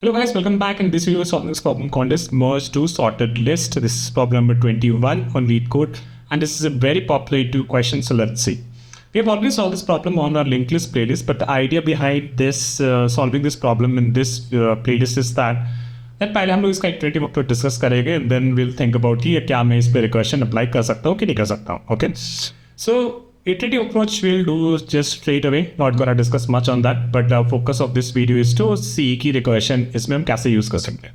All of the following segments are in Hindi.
Hello guys, welcome back. In this video, we're solving this problem called as merge to sorted list. This is problem number 21 on LeetCode, and this is a very popular YouTube question. So let's see. We have already solved this problem on our linked list playlist, but the idea behind this solving this problem in this playlist is that पहले हम लोग इसका iterative approach डिस्कस करेंगे, and then we'll think about कि क्या मैं इस पे recursion apply कर सकता हूँ कि नहीं कर सकता हूँ. Okay, so iterative approach we'll do just straight away, not gonna discuss much on that, but the focus of this video is to see कि recursion इसमें हम कैसे use कर सकते हैं.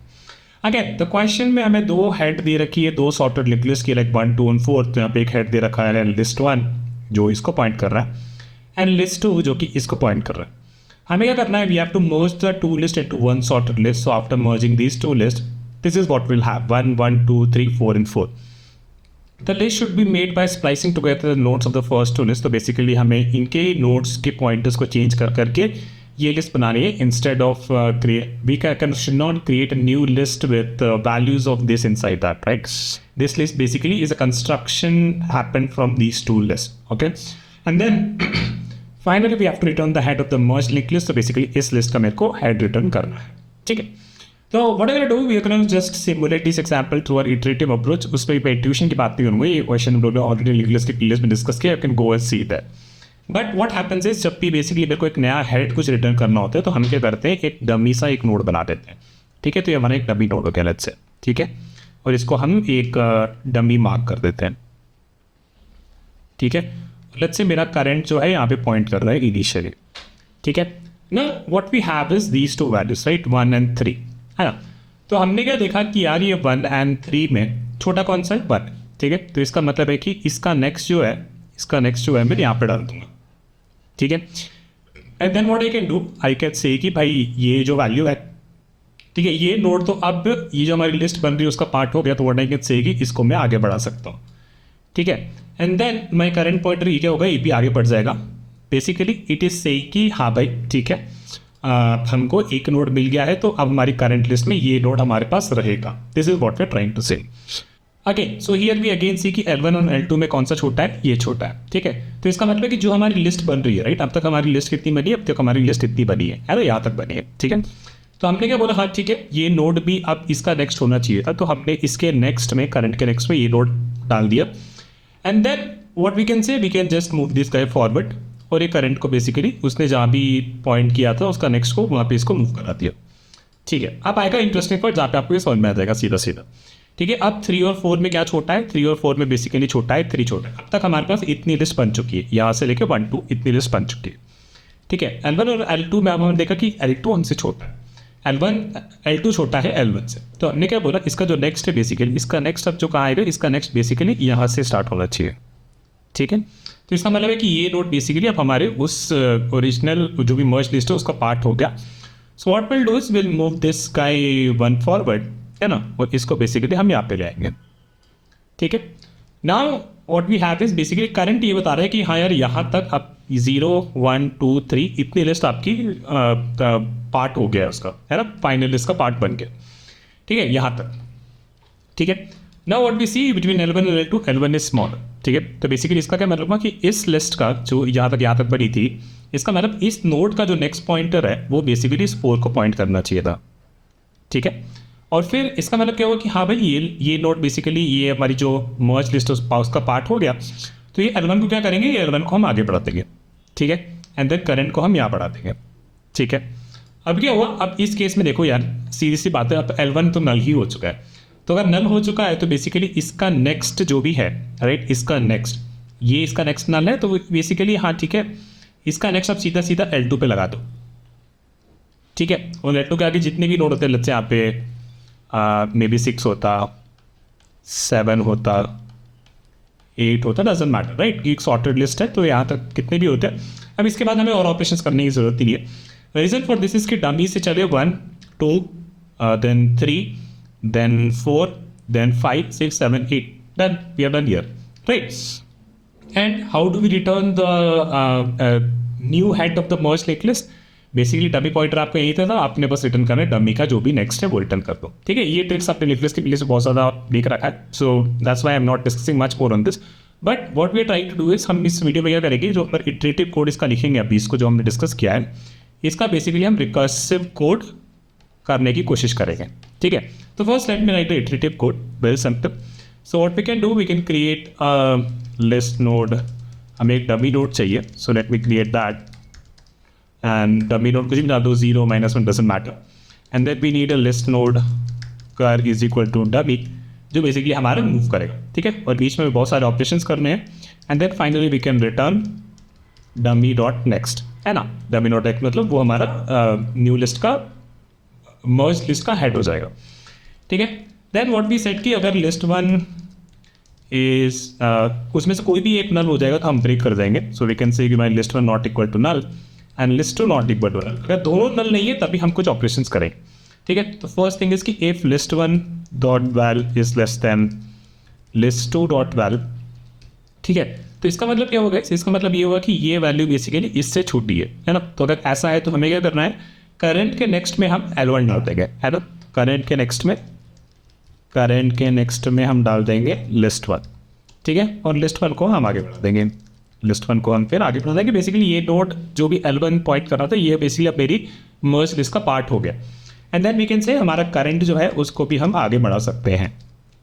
Again, the question में हमें दो head दे रखी है, दो sorted linked list की, like 1, 2 and 4. तो यहाँ पे एक head दे रखा है list 1 जो इसको point कर रहा है, and list 2 जो कि इसको point कर रहा है. हमें क्या करना है? We have to merge the two list into one sorted list. So after merging these two lists, this is what we'll have: 1, 1, 2, 3, 4 and 4. The list should be made by splicing together the nodes of the first two lists. तो basically हमें इनके nodes के pointers को change करके ये list बनानी है. Instead of we should not create a new list with values of this inside that, right? This list basically is a construction happened from these two lists, okay? And then finally we have to return the head of the merged linked list. So basically इस list का मेरे को head return करना है, ठीक है? तो what we're going to do, we're going to just simulate this example through our iterative approach. उस पर intuition की बात नहीं करूँगा, ये क्वेश्चन हम लोग ऑलरेडी लिंक्ड लिस्ट की प्लेलिस्ट में डिस्कस किया. You can go and see that. But what happens is जब भी बेसिकली मेरे को एक नया हेड कुछ रिटर्न करना होता है तो हम क्या करते हैं, एक डमी सा एक नोड बना देते हैं, ठीक है? तो ये हमारा एक डमी नोड हो गया लेट्स से, ठीक है? और इसको हम एक डमी मार्क कर देते हैं, ठीक है? लेट्स से मेरा करंट जो है यहाँ पे पॉइंट कर रहा है इनिशियली, ठीक है? Now what we have is these two values, right? 1 and 3 है ना. तो हमने क्या देखा कि यार ये 1 and 3 में छोटा कौन सा है? 1, ठीक है? तो इसका मतलब है कि इसका नेक्स्ट जो है मैं यहाँ पे डाल दूंगा, ठीक है? And then what I can do, I can say कि भाई ये जो वैल्यू है, ठीक है, ये नोड तो अब ये जो हमारी लिस्ट बन रही है उसका पार्ट हो गया, तो व्हाट आई कैन से कि इसको मैं आगे बढ़ा सकता हूँ, ठीक है? And then my current pointer ये क्या होगा, ये भी आगे बढ़ जाएगा. बेसिकली इट इज से कि हाँ भाई ठीक है, हमको एक नोड मिल गया है तो अब हमारी करंट लिस्ट में ये नोड हमारे पास रहेगा. This is what we are trying to say. Again so here we again see कि L1 और L2 में कौन सा छोटा है, ये छोटा है, ठीक है? तो इसका मतलब है कि जो हमारी लिस्ट बन रही है, राइट, अब तक हमारी लिस्ट कितनी बनी है, अब तक हमारी लिस्ट इतनी बनी है ना, यहाँ तक बनी है, ठीक है? तो हमने क्या बोला, हाँ ठीक है, ये नोड भी अब इसका नेक्स्ट होना चाहिए था, तो हमने इसके नेक्स्ट में, करंट के नेक्स्ट में ये नोड डाल दिया. And then what we can say, we can just move this guy forward, और ये करंट को बेसिकली उसने जहाँ भी पॉइंट किया था उसका नेक्स्ट को वहाँ पे इसको मूव करा दिया, ठीक है? अब आएगा इंटरेस्टिंग पॉइंट जहाँ पे आपको ये समझ में आ जाएगा सीधा सीधा, ठीक है? अब 3 और 4 में क्या छोटा है? 3 और 4 में बेसिकली छोटा है 3 छोटा है. अब तक हमारे पास इतनी लिस्ट बन चुकी है, यहाँ से लेकर 1, 2 इतनी लिस्ट बन चुकी है, ठीक है? L1 और L2 में अब हमने देखा कि L2 हमसे छोटा है, L2 छोटा है L1 से. तो हमने क्या बोला, इसका जो नेक्स्ट है बेसिकली, इसका नेक्स्ट अब जो कहाँ आएगा, इसका नेक्स्ट बेसिकली यहाँ से स्टार्ट होना चाहिए, ठीक है? तो इसका मतलब है कि ये नोड बेसिकली अब हमारे उस ओरिजिनल जो भी मर्ज लिस्ट है उसका पार्ट हो गया. So what will do is will move this guy 1 forward, है ना, और इसको बेसिकली हम यहाँ पे ले आएंगे, ठीक है? Now what we have is basically current ये बता रहा है कि हाँ यार यहाँ तक अब 0, 1, 2, 3 इतनी लिस्ट आपकी पार्ट हो गया उसका, है ना, फाइनल लिस्ट का पार्ट बन गया, ठीक है, यहाँ तक, ठीक है? Now what we see between L1 और L2, L1 इज स्मॉलर, ठीक है? तो बेसिकली इसका क्या मतलब है कि इस लिस्ट का जो यहाँ तक बनी थी, इसका मतलब इस नोड का जो नेक्स्ट पॉइंटर है वो बेसिकली इस 4 को पॉइंट करना चाहिए था, ठीक है? और फिर इसका मतलब क्या होगा कि हाँ भाई ये नोड बेसिकली ये हमारी जो मर्ज लिस्ट उसका पार्ट हो गया, तो ये L1 को क्या करेंगे, ये L1 को हम आगे बढ़ा देंगे, ठीक है? एंड देन करंट को हम यहाँ बढ़ा देंगे, ठीक है? अब क्या हुआ, अब इस केस में देखो यार सीधी सी बात है, अब L1 तो नल ही हो चुका है. तो अगर नल हो चुका है तो बेसिकली इसका नेक्स्ट जो भी है, राइट, इसका नेक्स्ट, ये इसका नेक्स्ट नल है, तो बेसिकली हाँ ठीक है, इसका नेक्स्ट अब सीधा सीधा L2 पे लगा दो, ठीक है? और L2 के आगे जितने भी नोड होते हैं, लेट्स से यहाँ पे मे बी 6 होता, 7 होता, 8 होता, डजंट मैटर, राइट? एक सॉर्टेड लिस्ट है तो यहाँ तक कितने भी होते हैं. अब इसके बाद हमें और ऑपरेशंस करने की जरूरत नहीं है. रीजन फॉर दिस इज कि डमी से चले 1, 2, then 3, then 4, then 5, 6, 7, 8. Done. We are done here, right? And how do we return the new head of the merged linked list? Basically dummy pointer आपका यही था, आपने बस रिटर्न करना है डमी का जो भी नेक्स्ट है वो रिटर्न कर दो, ठीक है? ये ट्रिक्स आपने लिंक्ड लिस्ट की प्लेलिस्ट में बहुत ज़्यादा देख रखा है, so that's why I am not discussing much more on this. But what we are trying to do is, हम इस वीडियो में क्या करेंगे, जो इटरेटिव कोड इसका लिखेंगे अभी, इसको जो हमने डिस्कस किया है, इसका बेसिकली हम रिकर्सिव कोड करने की कोशिश करेंगे, ठीक है। तो first let me write the iterative code, very simple. So what we can do, we can create a list node, हमें एक डमी नोड चाहिए, so let me create that and dummy node कुछ भी डाल दो, 0 -1 doesn't matter, and then we need a list node curr is equal to dummy, जो बेसिकली हमारा मूव करेगा, ठीक है, और बीच में बहुत सारे ऑपरेशंस करने हैं, and then finally we can return dummy dot next, है ना। डमी डॉट नेक्स्ट मतलब वो हमारा न्यू लिस्ट का मर्ज लिस्ट का हेड हो जाएगा, ठीक है। देन व्हाट वी सेट कि अगर लिस्ट 1 इज उसमें से कोई भी एक नल हो जाएगा तो हम ब्रेक कर देंगे, सो वी कैन से कि my list 1 not equal to null and list 2 not equal to null. अगर दोनों नल नहीं है तभी हम कुछ ऑपरेशंस करेंगे, ठीक है। तो फर्स्ट थिंग इज कि if list 1 dot val is less than list 2 dot val, ठीक है। तो इसका मतलब क्या होगा, इसका मतलब ये होगा कि ये वैल्यू बेसिकली इससे छोटी है ना। तो अगर ऐसा है तो हमें क्या करना है, करंट के नेक्स्ट में हम L1 डाल देंगे, है ना। करंट के नेक्स्ट में हम डाल देंगे लिस्ट 1, ठीक है, और लिस्ट 1 को हम आगे बढ़ा देंगे, लिस्ट 1 को हम फिर आगे बढ़ा देंगे। बेसिकली ये नोड जो भी L1 पॉइंट कर रहा था ये बेसिकली अब मेरी मर्ज लिस्ट का पार्ट हो गया, एंड देन वी कैन से हमारा करंट जो है उसको भी हम आगे बढ़ा सकते हैं,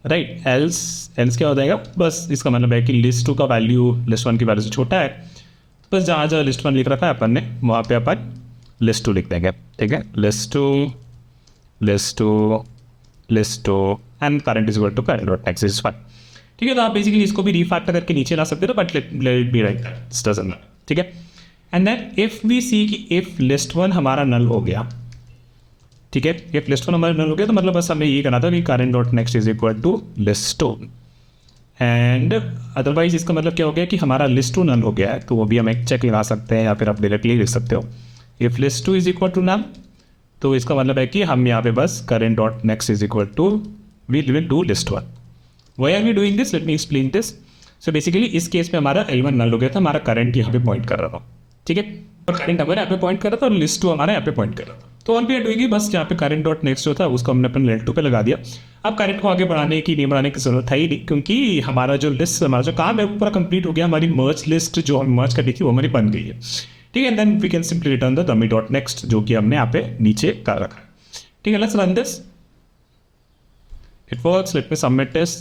राइट। एल्स क्या हो जाएगा, बस इसका मतलब है कि लिस्ट 2 का वैल्यू लिस्ट 1 की वैल्यू से छोटा है, बस जहाँ जहाँ लिस्ट 1 लिख रखा है अपन ने वहाँ पे अपन लिस्ट 2 लिख देंगे, ठीक है। List two and current is equal to current dot next is 1, ठीक है। तो आप बेसिकली इसको भी रिफैक्टर करके नीचे ला सकते हो, but let it be like that, this doesn't matter, ठीक है। एंड देन इफ वी सी कि इफ लिस्ट 1 हमारा नल हो गया, ठीक है, इफ लिस्ट 1 हमारा नल हो गया तो मतलब बस हमें ये करना था कि current dot next is equal to list 2, and otherwise इसका मतलब क्या हो गया कि हमारा लिस्ट 2 नल हो गया है, तो वो भी हम एक चेक लगा सकते हैं या फिर आप डायरेक्टली लिख सकते हो। If list 2 is equal to null तो इसका मतलब है कि हम यहाँ पे बस current dot next is equal to we will do list 1। Why are we doing this, let me explain this. So basically इस केस में हमारा L1 नल हो गया था, हमारा करंट यहाँ पे पॉइंट कर रहा था, ठीक है, और करंट हमारे यहाँ पे पॉइंट कर रहा था और लिस्ट 2 हमारे यहाँ पे पॉइंट कर रहा था। तो ऑल वी आर डूइंग बस यहाँ पे करंट डॉट नेक्स्ट जो था उसको हमने अपने L2 पे लगा दिया। अब करंट को आगे बढ़ाने की नहीं बढ़ाने की जरूरत है ही नहीं, क्योंकि हमारा जो लिस्ट हमारा जो काम है वो पूरा कंप्लीट हो गया, हमारी मर्ज लिस्ट जो हम मर्ज करनी थी वो हमारी बन गई है, ठीक है। Then we can simply return the dummy dot next जो कि हमने यहाँ पे नीचे कर रखा है, ठीक है। Let's run this, it works, let me submit this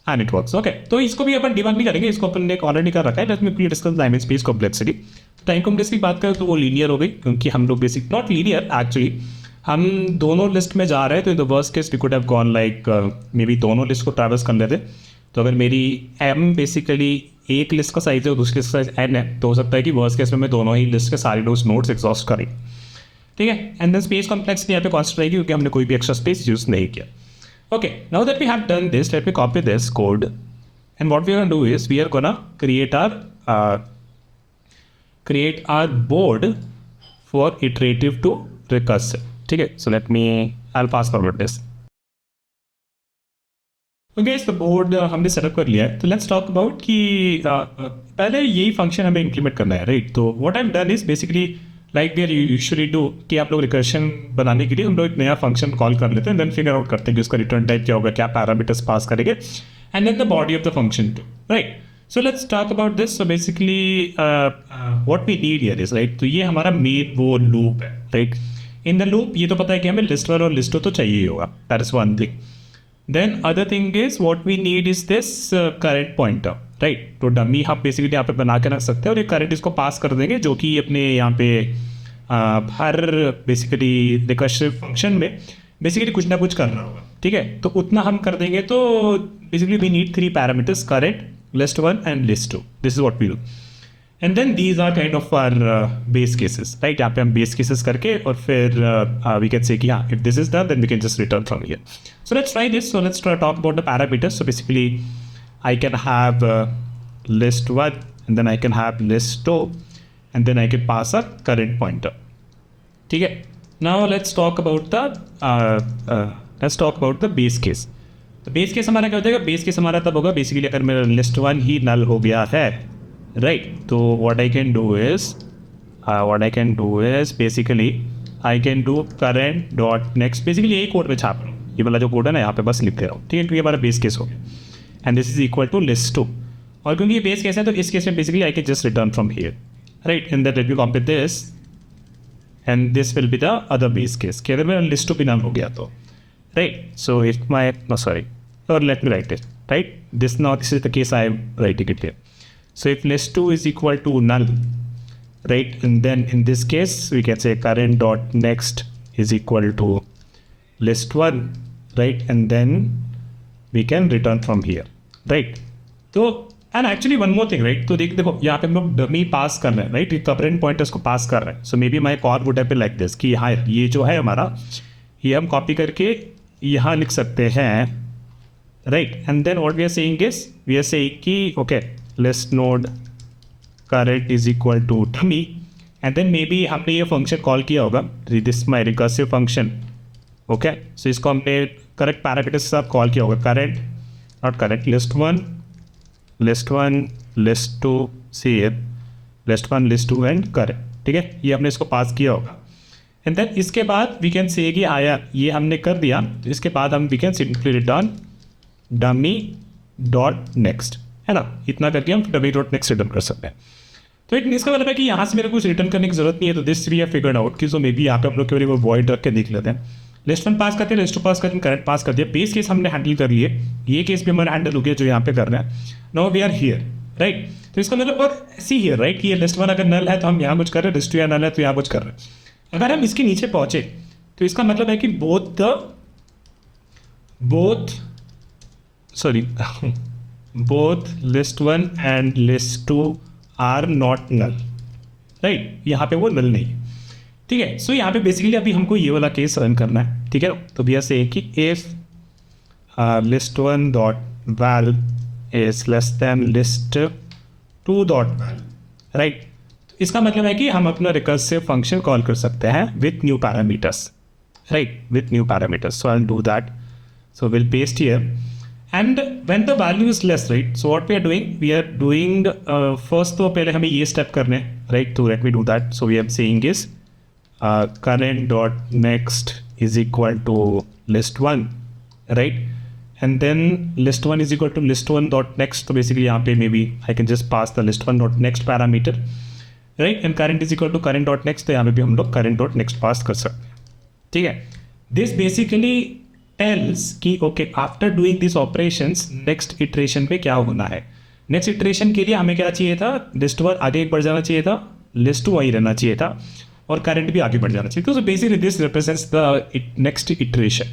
and it works, okay. तो इसको भी अपन डिबग नहीं करेंगे, इसको अपन ने ऑलरेडी कर रखा है। Let me please discuss time and space complexity. Time complexity की बात करें तो वो लीनियर हो गई, क्योंकि हम लोग बेसिक नॉट लीनियर एक्चुअली, हम दोनों लिस्ट में जा रहे हैं, तो in the worst case we could have gone like maybe दोनों लिस्ट को ट्रैवर्स कर लेते। तो अगर मेरी m बेसिकली एक लिस्ट का साइज है और दूसरी लिस्ट का साइज n है, तो हो सकता है कि वर्स्ट केस में मैं दोनों ही लिस्ट के सारे नोड्स एग्जॉस्ट करें, ठीक है। एंड देन स्पेस कॉम्प्लेक्सिटी यहाँ पे कॉन्स्टेंट रहेगी क्योंकि हमने कोई भी एक्स्ट्रा स्पेस यूज नहीं किया। Okay, now that we have done this, let me copy this code, and what we are gonna do is we are gonna create our board for iterative to recursive. ठीक है, so let me I'll fast forward this. Okay, so board हमने सेटअप कर लिया है, तो let's talk about कि पहले यही फंक्शन हमें इम्प्लीमेंट करना है, राइट। तो what I've done is basically like we are usually do कि आप लोग रिकर्शन बनाने के लिए हम लोग एक नया फंक्शन कॉल कर लेते हैं, देन फिगर आउट करते हैं कि उसका रिटर्न टाइप क्या होगा, क्या पैरामीटर्स पास करेंगे, and then the body of the function too, right. So let's talk about this. So basically what we need here is, right, तो ये हमारा मेन वो लूप है, राइट। इन द लूप ये तो पता है कि हमें लिस्ट 1 और लिस्ट 2 तो चाहिए ही होगा, that is one thing. Then other thing is what we need is this current pointer, right. तो डमी हम बेसिकली यहाँ पे बना के रख सकते हैं और ये करंट इसको पास कर देंगे, जो कि अपने यहाँ पे हर बेसिकली रिकर्सिव फंक्शन में बेसिकली कुछ ना कुछ करना होगा, ठीक है। तो उतना हम कर देंगे, तो basically we need 3 parameters, current, list 1 and list 2, this is what we do, and then these are kind of our base cases, right. यहाँ पे हम बेस केसेस करके और फिर वी कैन से कि हाँ if this is done then we can just return from here. So let's try this. So let's talk about the parameters. So basically I can have list 1 and then I can have list 2 and then I can pass a current pointer, ठीक है। Now let's talk about the base case। तो बेस केस हमारा क्या हो जाएगा, बेस केस हमारा तब होगा बेसिकली अगर मेरा लिस्ट 1 ही नल हो गया है, राइट। तो what I can do is basically I can do current dot next, basically यही कोड में छाप रहा हूँ, ये वाला जो कोड है ना यहाँ पे बस लिखते रहो, ठीक है, क्योंकि हमारा बेस केस हो गया, and this is equal to list 2। और क्योंकि ये बेस केस है तो इस केस में basically I can just return from here, right. And that let me complete this and this will be the other base case कि अगर मेरा list 2 भी null हो गया तो right. So if my or let me write it right. This is the case I am writing it here. So if list 2 is equal to null, right, and then in this case we can say current dot next is equal to list 1, right, and then we can return from here, right. तो and actually one more thing, right, तो देखो यहाँ पे हम लोग डमी पास कर रहे हैं, right, करंट पॉइंटर्स को पास कर रहे हैं. So maybe my call would have been like this कि हाँ ये जो है हमारा ये हम कॉपी करके यहाँ लिख सकते हैं, right. And then what we are saying is we are saying कि okay list node current is equal to dummy, and then maybe हमने ये फंक्शन कॉल किया होगा, this my recursive function. Okay, so इसको हमने करेक्ट पैरामीटर्स के साथ कॉल किया होगा, current not current list 1 list 2 see list 1 list 2 and current. ठीक है, ये हमने इसको पास किया होगा. एंड देन इसके बाद वी कैन से कि आया ये हमने कर दिया, तो इसके बाद हम we can simply return dummy dot next, है ना. इतना करके हम डमी डॉट नेक्स्ट रिटर्न कर सकते हैं. तो इसका मतलब है कि यहाँ से मेरे को कुछ रिटर्न करने की जरूरत नहीं है. तो this we have figured out कि सो मे बी यहाँ पे हम लोग केवल वॉइड रख के देख लेते हैं. लिस्ट 1 पास करते हैं, लिस्ट 2 पास करते हैं, करंट पास कर दिया. बेस केस हमने हैंडल कर लिए, ये केस भी हमारा हैंडल हो गया जो यहाँ पे कर रहे हैं. Now we are here, right. तो इसका मतलब और सी हियर, राइट, कि ये लिस्ट 1 अगर नल है तो हम यहाँ कुछ कर रहे हैं, लिस्ट 2 या नल है तो यहाँ कुछ कर रहे हैं. अगर हम इसके नीचे पहुँचे तो इसका मतलब है कि both list 1 and list 2 are not null, right. यहाँ पे वो नल नहीं है, ठीक है. सो यहाँ पे बेसिकली अभी हमको ये वाला केस रन करना है, ठीक है. तो भैया से कि if list 1 dot val is less than list 2 dot val, right. इसका मतलब है कि हम अपना रिकर्सिव फंक्शन कॉल कर सकते हैं with new parameters, right, with new parameters. So I will do that. So will paste here. And when the value is less, right, so what we are doing first तो पहले हमें ये step करने हैं, right. So let me do that. So we are saying is current dot next is equal to list 1, right, and then list 1 is equal to list 1 dot next. तो basically यहाँ पे maybe I can just pass the list 1 dot next parameter, right, and current is equal to current dot next. तो यहाँ पे भी हम लोग current dot next pass कर सकते हैं, ठीक है. This basically tells कि okay after doing this operations next iteration पे क्या होना है. नेक्स्ट इटरेशन के लिए हमें क्या चाहिए था, लिस्ट 1 आगे बढ़ जाना चाहिए था, लिस्ट 2 वही रहना चाहिए था, और करंट भी आगे बढ़ जाना चाहिए. तो basically this represents the next iteration,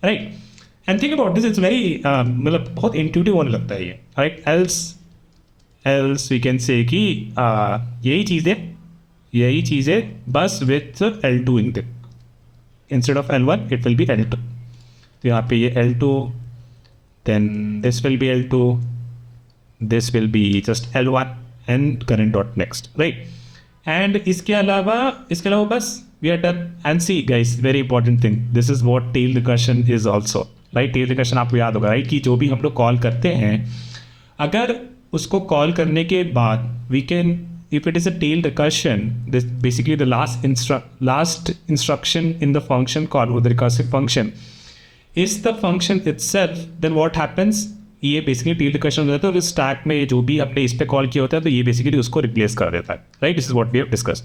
right. And think about this, it's very मतलब बहुत इंट्यूटिव होने लगता है ये, right. Else we can say कि यही चीज़ है बस with L2 in that, instead of L1 it will be L2. तो यहाँ पे ये L2, then this will be L2, this will be just L1 and current dot next, right. And इसके अलावा बस we are done. And see guys, very important thing, this is what tail recursion is also, right. tail recursion आपको याद होगा, right, कि जो भी हम लोग कॉल करते हैं, अगर उसको कॉल करने के बाद we can, if it is a tail recursion, this basically the last instruction in the function call with the recursive function is the function itself, then what happens, ये बेसिकली टेल रिकर्शन हो जाता है और स्टैक में जो भी हमने इस पे कॉल किया होता है तो ये बेसिकली उसको रिप्लेस कर देता है, right. This is what we have discussed.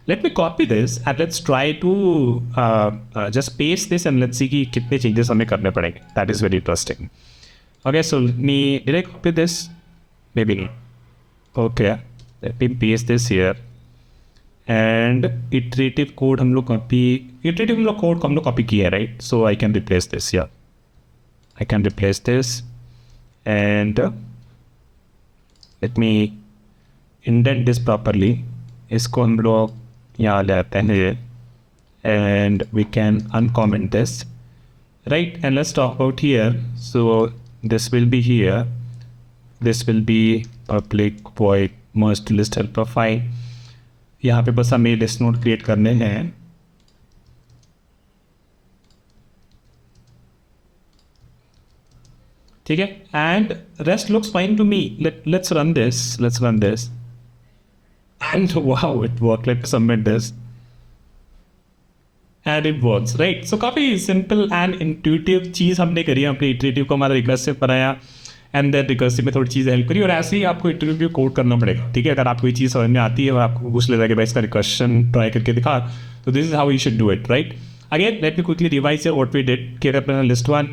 Let me copy this and let's try to just paste this and let's see कि कितने चेंजेस हमें करने पड़ेंगे. That is very interesting. Okay, so me did I copy this, maybe. Okay, let me paste this here and iterative code हम लोग कॉपी किया है, right. So I can replace this, या I can replace this and let me indent this properly. इसको हम लोग यहाँ ले आते हैं and we can uncomment this, right. And let's talk about here. So this will be here, this will be public void merge list helper file. यहाँ पे बस हमें लिस्ट नोड क्रिएट करने हैं. ठीक है, and rest looks fine to me. Let's run this and wow it work. Let's submit this and it works, right. So काफ़ी सिंपल एंड इंट्यूटिव चीज़ हमने करी है. अपने इटरेटिव को हमारा रिकर्सिव बनाया एंड देन रिकर्सिव में थोड़ी चीज़ हेल्प करी, और ऐसे ही आपको इंटरव्यू कोड करना पड़ेगा, ठीक है। अगर आपको ये चीज़ समझ में आती है और आपको पूछ लेता है कि भाई इसका रिकर्शन ट्राई करके दिखा, तो this is how you should do it, right. Again let me quickly revise what we did कि अगर अपना लिस्ट वन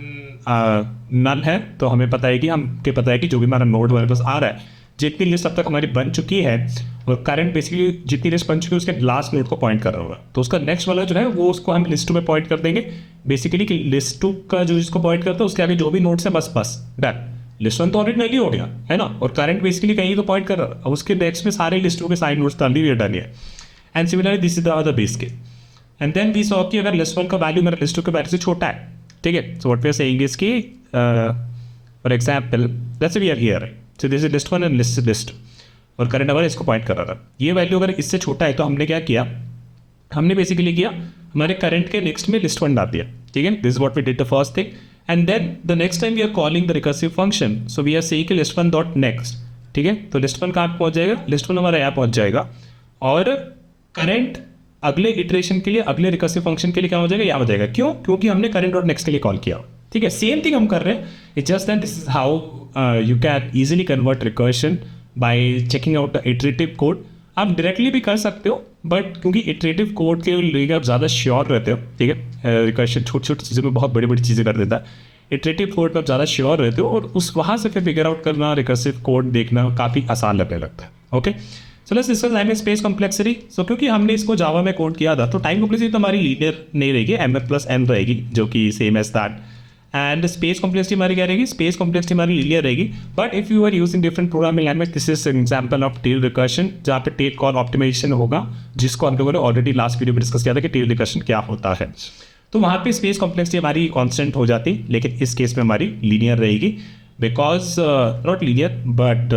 नल है तो हमें पता है कि जो भी हमारा नोड हमारे पास आ रहा है, जितनी लिस्ट अब तक हमारी बन चुकी है और करंट बेसिकली जितनी लिस्ट बन चुकी है उसके लास्ट नोड को पॉइंट कर रहा होगा, तो उसका नेक्स्ट वाला जो है वो उसको हम लिस्ट टू में पॉइंट कर देंगे बेसिकली कि लिस्ट टू का जो इसको पॉइंट करता है उसके आगे जो भी नोड्स है बस डन। लिस्ट वन तो ऑलरेडी नहीं हो गया है ना, और करंट बेसिकली कहीं तो पॉइंट कर रहा है, उसके नेक्स्ट में सारे लिस्ट टू के साइड नोड्स डाल दिए डन है। And similarly this is the other base case. And then we saw कि अगर लिस्ट वन का वैल्यू मेरा लिस्ट टू के वैल्यू से छोटा है, ठीक है, so what we are saying is कि for example let's say we are here, so this is list one and list और करंट अगर इसको पॉइंट कर रहा था, ये वैल्यू अगर इससे छोटा है तो हमने क्या किया, हमने बेसिकली किया हमारे करंट के नेक्स्ट में लिस्ट वन डाल दिया, ठीक है। This is what we did the first thing. And then the next time we are calling the recursive function, so we are saying कि लिस्ट वन डॉट नेक्स्ट, ठीक है। तो लिस्ट वन कहाँ पहुंच जाएगा, लिस्ट वन हमारा यहाँ पहुंच जाएगा, और करंट अगले इटरेशन के लिए, अगले रिकर्सिव फंक्शन के लिए क्या हो जाएगा, यहाँ हो जाएगा। क्यों? क्योंकि हमने करंट डॉट नेक्स्ट के लिए कॉल किया, ठीक है। सेम थिंग हम कर रहे हैं, it's just that this is how you can easily convert recursion bye checking out the iterative code. आप डायरेक्टली भी कर सकते हो, बट क्योंकि इटरेटिव कोड के लिए आप ज़्यादा श्योर रहते हो, ठीक है। रिकर्शन छोटी छोटी चीज़ों में बहुत बड़ी बड़ी चीज़ें कर देता है, इटरेटिव कोड पर आप ज़्यादा श्योर रहते हो, और उस वहाँ से फिर फिगर आउट करना, रिकर्सिव कोड देखना काफ़ी आसान लगने लगता है। Okay, so let's discuss time space complexity. So क्योंकि हमने इसको जावा में कोड किया था तो टाइम कॉम्प्लेक्सिटी तो हमारी लीनियर नहीं रहेगी, m+n रहेगी, जो कि same as that. And space complexity हमारी क्या रहेगी, स्पेस कॉम्प्लेक्सिटी हमारी लीनियर रहेगी। But if you are using different programming language, this is example of tail recursion, जहाँ पे टेल कॉल ऑप्टिमाइजेशन होगा, जिसको हम लोगों ने ऑलरेडी लास्ट वीडियो में डिस्कस किया था कि टेल रिकर्शन क्या होता है। तो वहाँ पे स्पेस कॉम्प्लेक्सिटी हमारी कांस्टेंट हो जाती, लेकिन इस केस में हमारी लीनियर रहेगी, because not linear but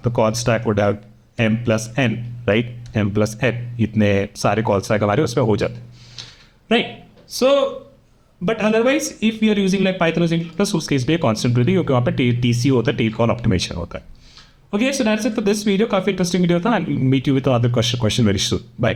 the call stack would have m+n, right, m+n इतने सारे कॉल स्टैक हमारे उसमें हो जाते, right. So but otherwise if you are using like Python plus, उस केस पे कांस्टेंट रहती है, क्योंकि वहाँ पे टीसी होता है, टेल कॉल ऑप्टिमाइजेशन होता है। Okay, so that's it for this video. काफी इंटरेस्टिंग वीडियो था, and meet you with other question very soon. Bye.